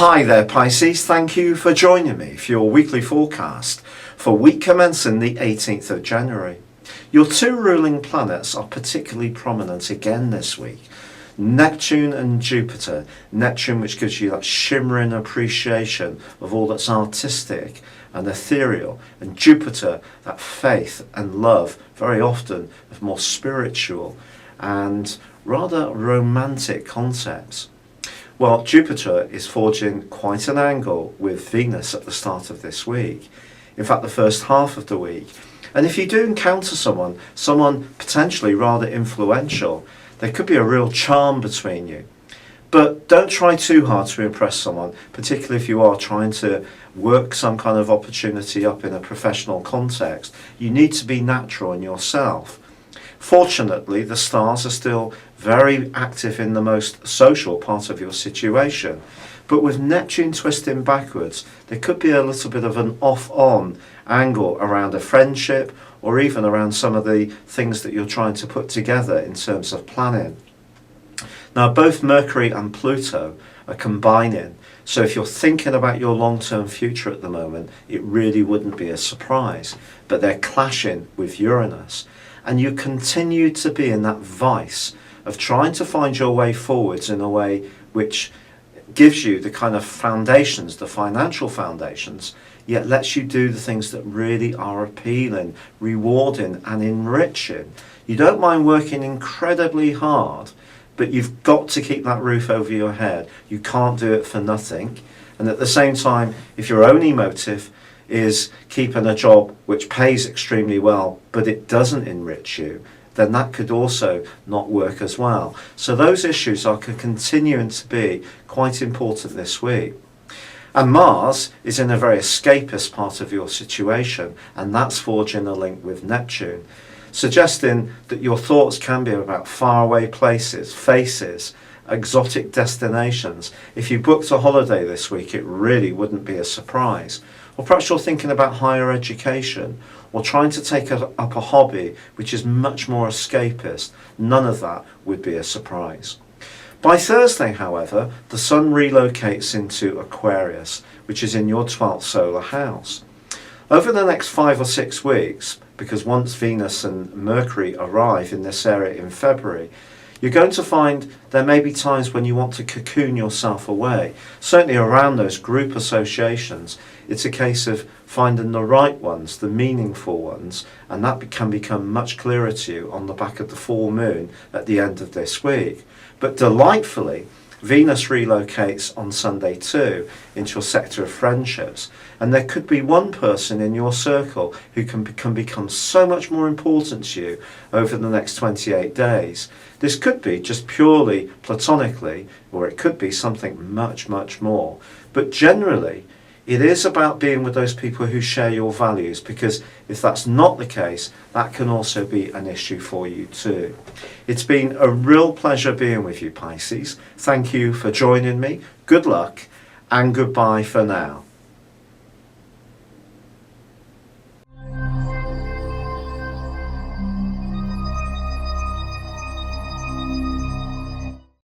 Hi there Pisces, thank you for joining me for your weekly forecast for week commencing the 18th of January. Your two ruling planets are particularly prominent again this week. Neptune and Jupiter. Neptune, which gives you that shimmering appreciation of all that's artistic and ethereal, and Jupiter, that faith and love, very often of more spiritual and rather romantic concepts. Well, Jupiter is forging quite an angle with Venus at the start of this week. In fact, the first half of the week. And if you do encounter someone potentially rather influential, there could be a real charm between you. But don't try too hard to impress someone, particularly if you are trying to work some kind of opportunity up in a professional context. You need to be natural in yourself. Fortunately, the stars are still very active in the most social part of your situation. But with Neptune twisting backwards, there could be a little bit of an off-on angle around a friendship or even around some of the things that you're trying to put together in terms of planning. Now, both Mercury and Pluto are combining. So if you're thinking about your long-term future at the moment, it really wouldn't be a surprise. But they're clashing with Uranus. And you continue to be in that vice of trying to find your way forwards in a way which gives you the kind of foundations, the financial foundations, yet lets you do the things that really are appealing, rewarding and enriching. You don't mind working incredibly hard, but you've got to keep that roof over your head. You can't do it for nothing. And at the same time, if your only motive is keeping a job which pays extremely well, but it doesn't enrich you, then that could also not work as well. So those issues are continuing to be quite important this week. And Mars is in a very escapist part of your situation, and that's forging a link with Neptune, suggesting that your thoughts can be about faraway places, faces, exotic destinations. If you booked a holiday this week, it really wouldn't be a surprise. Or perhaps you're thinking about higher education or trying to take up a hobby which is much more escapist. None of that would be a surprise. By Thursday, however, the Sun relocates into Aquarius, which is in your 12th solar house. Over the next 5 or 6 weeks, because once Venus and Mercury arrive in this area in February, you're going to find there may be times when you want to cocoon yourself away. Certainly around those group associations, it's a case of finding the right ones, the meaningful ones, and that can become much clearer to you on the back of the full moon at the end of this week. But delightfully, Venus relocates on Sunday too into a sector of friendships, and there could be one person in your circle who can become so much more important to you over the next 28 days. This could be just purely platonically, or it could be something much, much more. But generally, it is about being with those people who share your values, because if that's not the case, that can also be an issue for you too. It's been a real pleasure being with you, Pisces. Thank you for joining me. Good luck and goodbye for now.